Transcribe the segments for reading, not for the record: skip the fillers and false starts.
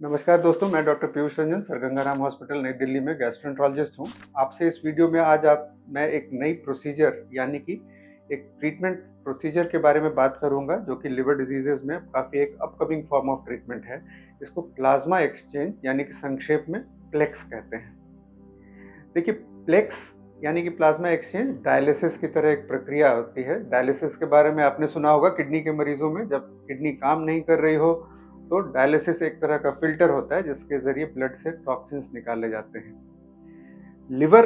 नमस्कार दोस्तों, मैं doctor Piyush Ranjan sir Gangaram hospital नई दिल्ली में गैस्ट्रोएंटरोलॉजिस्ट हूँ। आपसे इस वीडियो में आज मैं एक नई प्रोसीजर यानी कि एक ट्रीटमेंट प्रोसीजर के बारे में बात करूंगा जो कि लिवर डिजीजेज में काफ़ी एक अपकमिंग फॉर्म ऑफ ट्रीटमेंट है। इसको प्लाज्मा एक्सचेंज यानी कि संक्षेप में प्लेक्स कहते हैं। देखिए, प्लेक्स यानी कि प्लाज्मा एक्सचेंज डायलिसिस की तरह एक प्रक्रिया होती है। डायलिसिस के बारे में आपने सुना होगा, किडनी के मरीजों में जब किडनी काम नहीं कर रही हो तो डायलिसिस एक तरह का फिल्टर होता है जिसके जरिए ब्लड से टॉक्सिन्स निकाले जाते हैं। लिवर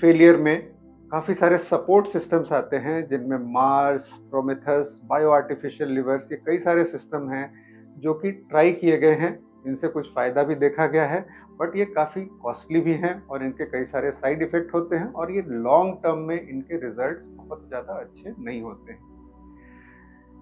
फेलियर में काफ़ी सारे सपोर्ट सिस्टम्स आते हैं जिनमें Mars, Prometheus, bio artificial levers, ये कई सारे सिस्टम हैं जो कि ट्राई किए गए हैं। इनसे कुछ फ़ायदा भी देखा गया है, बट ये काफ़ी कॉस्टली भी हैं और इनके कई सारे साइड इफ़ेक्ट होते हैं और ये लॉन्ग टर्म में इनके रिजल्ट्स बहुत ज़्यादा अच्छे नहीं होते हैं।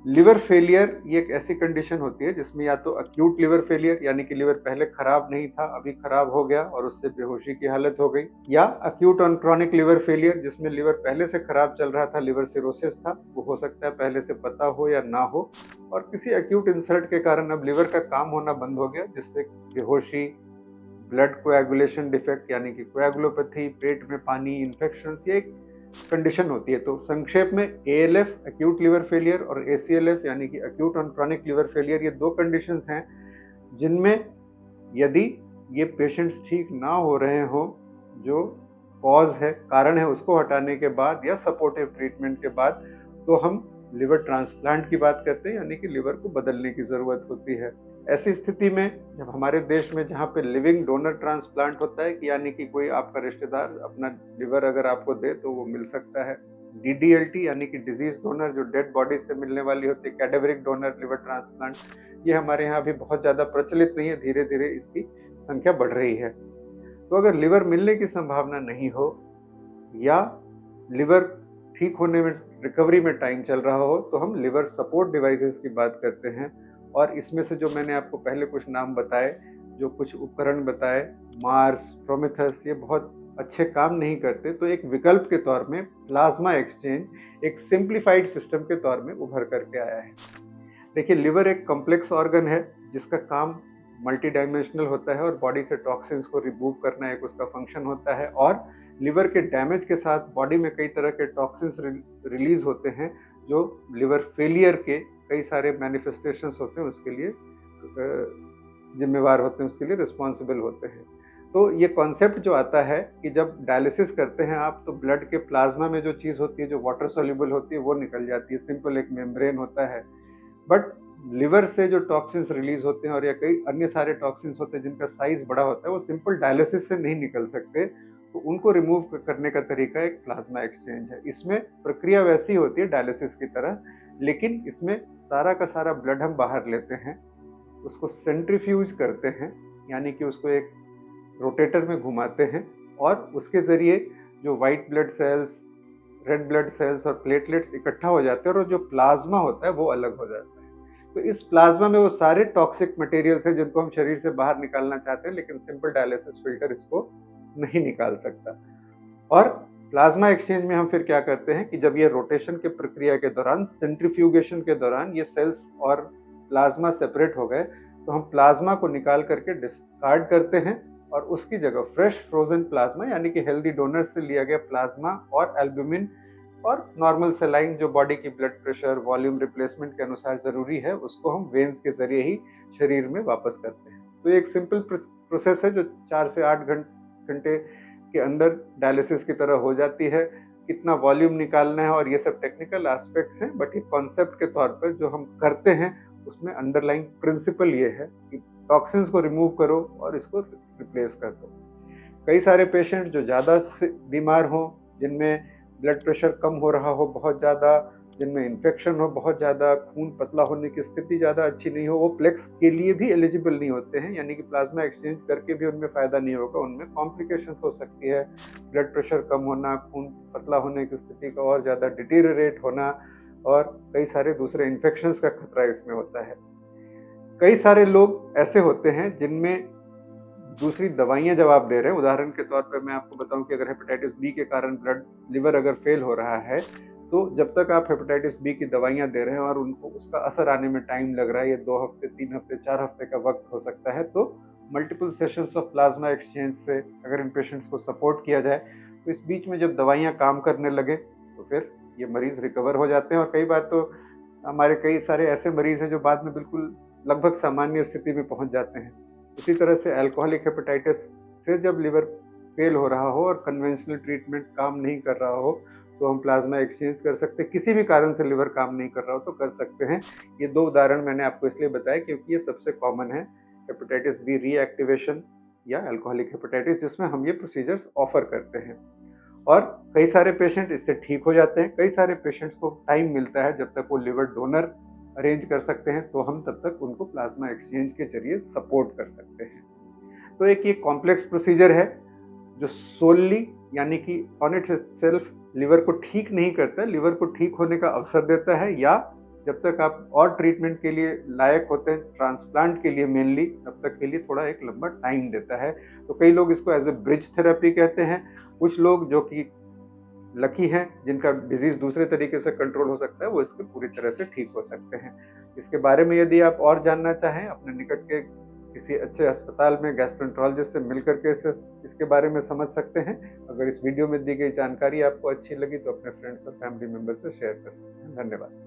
लिवर फेलियर ये एक ऐसी कंडीशन होती है जिसमें या तो अक्यूट लिवर फेलियर यानी कि लिवर पहले खराब नहीं था, अभी खराब हो गया और उससे बेहोशी की हालत हो गई, या acute on chronic liver failure जिसमें लिवर पहले से खराब चल रहा था, लिवर सिरोसिस था, वो हो सकता है पहले से पता हो या ना हो, और किसी अक्यूट इंसल्ट के कारण अब लिवर का काम होना बंद हो गया जिससे बेहोशी, ब्लड कोएगुलेशन डिफेक्ट यानी कि कोएगुलोपैथी, पेट में पानी, इन्फेक्शंस, ये एक कंडीशन होती है। तो संक्षेप में ALF एक्यूट लिवर फेलियर और ACLF यानी कि acute on chronic liver failure, ये दो कंडीशंस हैं जिनमें यदि ये पेशेंट्स ठीक ना हो रहे हों, जो कॉज है, कारण है, उसको हटाने के बाद या सपोर्टिव ट्रीटमेंट के बाद, तो हम लिवर ट्रांसप्लांट की बात करते हैं यानी कि लिवर को बदलने की ज़रूरत होती है। ऐसी स्थिति में जब हमारे देश में जहाँ पे लिविंग डोनर ट्रांसप्लांट होता है कि यानी कि कोई आपका रिश्तेदार अपना लिवर अगर आपको दे तो वो मिल सकता है। DDLT यानी कि डिजीज डोनर, जो डेड बॉडी से मिलने वाली होती है, कैडेवरिक डोनर लिवर ट्रांसप्लांट, ये हमारे यहाँ अभी बहुत ज़्यादा प्रचलित नहीं है, धीरे धीरे इसकी संख्या बढ़ रही है। तो अगर लिवर मिलने की संभावना नहीं हो या लिवर ठीक होने में, रिकवरी में टाइम चल रहा हो, तो हम लिवर सपोर्ट डिवाइसेस की बात करते हैं। और इसमें से जो मैंने आपको पहले कुछ नाम बताए, जो कुछ उपकरण बताए, मार्स, प्रोमेथस, ये बहुत अच्छे काम नहीं करते, तो एक विकल्प के तौर में प्लाज्मा एक्सचेंज एक सिंप्लीफाइड सिस्टम के तौर में उभर करके आया है। देखिए, लिवर एक कॉम्प्लेक्स ऑर्गन है जिसका काम मल्टी डायमेंशनल होता है और बॉडी से टॉक्सिन्स को रिमूव करना एक उसका फंक्शन होता है, और लिवर के डैमेज के साथ बॉडी में कई तरह के टॉक्सिन्स रिलीज होते हैं जो लिवर फेलियर के कई सारे मैनिफेस्टेशंस होते हैं उसके लिए जिम्मेवार होते हैं, उसके लिए रिस्पॉन्सिबल होते हैं। तो ये कॉन्सेप्ट जो आता है कि जब डायलिसिस करते हैं आप, तो ब्लड के प्लाज्मा में जो चीज़ होती है, जो वाटर सोल्यूबल होती है, वो निकल जाती है, सिंपल एक मेम्ब्रेन होता है। बट लिवर से जो टॉक्सिन्स रिलीज होते हैं और या कई अन्य सारे टॉक्सिन्स होते हैं जिनका साइज बड़ा होता है, वो सिंपल डायलिसिस से नहीं निकल सकते, तो उनको रिमूव करने का तरीका एक प्लाज्मा एक्सचेंज है। इसमें प्रक्रिया वैसी होती है डायलिसिस की तरह, लेकिन इसमें सारा का सारा ब्लड हम बाहर लेते हैं, उसको सेंट्रीफ्यूज करते हैं यानी कि उसको एक रोटेटर में घुमाते हैं और उसके ज़रिए जो white blood cells, red blood cells और प्लेटलेट्स इकट्ठा हो जाते हैं और जो प्लाज्मा होता है वो अलग हो जाता है। तो इस प्लाज्मा में वो सारे टॉक्सिक मटेरियल्स हैं जिनको हम शरीर से बाहर निकालना चाहते हैं, लेकिन सिंपल डायलिसिस फिल्टर इसको नहीं निकाल सकता। और प्लाज्मा एक्सचेंज में हम फिर क्या करते हैं कि जब ये रोटेशन के प्रक्रिया के दौरान, सेंट्रीफ्यूगेशन के दौरान, ये सेल्स और प्लाज्मा सेपरेट हो गए, तो हम प्लाज्मा को निकाल करके डिस्कार्ड करते हैं और उसकी जगह फ्रेश फ्रोजन प्लाज्मा यानी कि हेल्दी डोनर से लिया गया प्लाज्मा और एल्ब्यूमिन और नॉर्मल सेलाइन, जो बॉडी की ब्लड प्रेशर, वॉल्यूम रिप्लेसमेंट के अनुसार ज़रूरी है, उसको हम वेन्स के ज़रिए ही शरीर में वापस करते हैं। तो एक सिंपल प्रोसेस है जो 4 से 8 घंटे के अंदर डायलिसिस की तरह हो जाती है। कितना वॉल्यूम निकालना है और ये सब टेक्निकल एस्पेक्ट्स हैं, बट ये कॉन्सेप्ट के तौर पर जो हम करते हैं उसमें अंडरलाइंग प्रिंसिपल ये है कि टॉक्सिन्स को रिमूव करो और इसको रिप्लेस कर दो। कई सारे पेशेंट जो ज़्यादा बीमार हों, जिनमें ब्लड प्रेशर कम हो रहा हो बहुत ज़्यादा, जिनमें इन्फेक्शन हो बहुत ज़्यादा, खून पतला होने की स्थिति ज़्यादा अच्छी नहीं हो, वो प्लेक्स के लिए भी एलिजिबल नहीं होते हैं, यानी कि प्लाज्मा एक्सचेंज करके भी उनमें फ़ायदा नहीं होगा, उनमें कॉम्प्लिकेशंस हो सकती है, ब्लड प्रेशर कम होना, खून पतला होने की स्थिति का और ज़्यादा डिटीरियरेट होना और कई सारे दूसरे इन्फेक्शंस का खतरा इसमें होता है। कई सारे लोग ऐसे होते हैं जिनमें दूसरी दवाइयाँ जब आप दे रहे हैं, उदाहरण के तौर पर मैं आपको बताऊं कि अगर हेपेटाइटिस बी के कारण लिवर अगर फेल हो रहा है, तो जब तक आप हेपेटाइटिस बी की दवाइयाँ दे रहे हैं और उनको उसका असर आने में टाइम लग रहा है, ये 2 हफ्ते, 3 हफ्ते, 4 हफ्ते का वक्त हो सकता है, तो multiple sessions of plasma exchange से अगर इन पेशेंट्स को सपोर्ट किया जाए तो इस बीच में जब दवाइयाँ काम करने लगे तो फिर ये मरीज़ रिकवर हो जाते हैं। और कई बार तो हमारे कई सारे ऐसे मरीज़ हैं जो बाद में बिल्कुल लगभग सामान्य स्थिति में पहुंच जाते हैं। इसी तरह से अल्कोहलिक हेपेटाइटिस से जब लिवर फेल हो रहा हो और कन्वेंशनल ट्रीटमेंट काम नहीं कर रहा हो तो हम प्लाज्मा एक्सचेंज कर सकते हैं। किसी भी कारण से लिवर काम नहीं कर रहा हो तो कर सकते हैं। ये 2 उदाहरण मैंने आपको इसलिए बताया क्योंकि ये सबसे कॉमन है, हेपेटाइटिस बी रीएक्टिवेशन या अल्कोहलिक हेपेटाइटिस, जिसमें हम ये प्रोसीजर्स ऑफर करते हैं। और कई सारे पेशेंट इससे ठीक हो जाते हैं। कई सारे पेशेंट्स को टाइम मिलता है जब तक वो लिवर डोनर अरेंज कर सकते हैं तो हम तब तक उनको प्लाज्मा एक्सचेंज के जरिए सपोर्ट कर सकते हैं। तो एक ये कॉम्प्लेक्स प्रोसीजर है जो सोलली यानी कि ऑन इट्स सेल्फ लिवर को ठीक नहीं करता है, लिवर को ठीक होने का अवसर देता है, या जब तक आप और ट्रीटमेंट के लिए लायक होते हैं, ट्रांसप्लांट के लिए मेनली, तब तक के लिए थोड़ा एक लंबा टाइम देता है। तो कई लोग इसको एज ए ब्रिज थेरेपी कहते हैं। कुछ लोग जो कि लकी हैं, जिनका डिजीज़ दूसरे तरीके से कंट्रोल हो सकता है, वो इसके पूरी तरह से ठीक हो सकते हैं। इसके बारे में यदि आप और जानना चाहें, अपने निकट के किसी अच्छे अस्पताल में गैस्ट्रोएंटरोलॉजिस्ट से मिल कर के इसके बारे में समझ सकते हैं। अगर इस वीडियो में दी गई जानकारी आपको अच्छी लगी तो अपने फ्रेंड्स और फैमिली मेंबर से शेयर कर सकते हैं। धन्यवाद।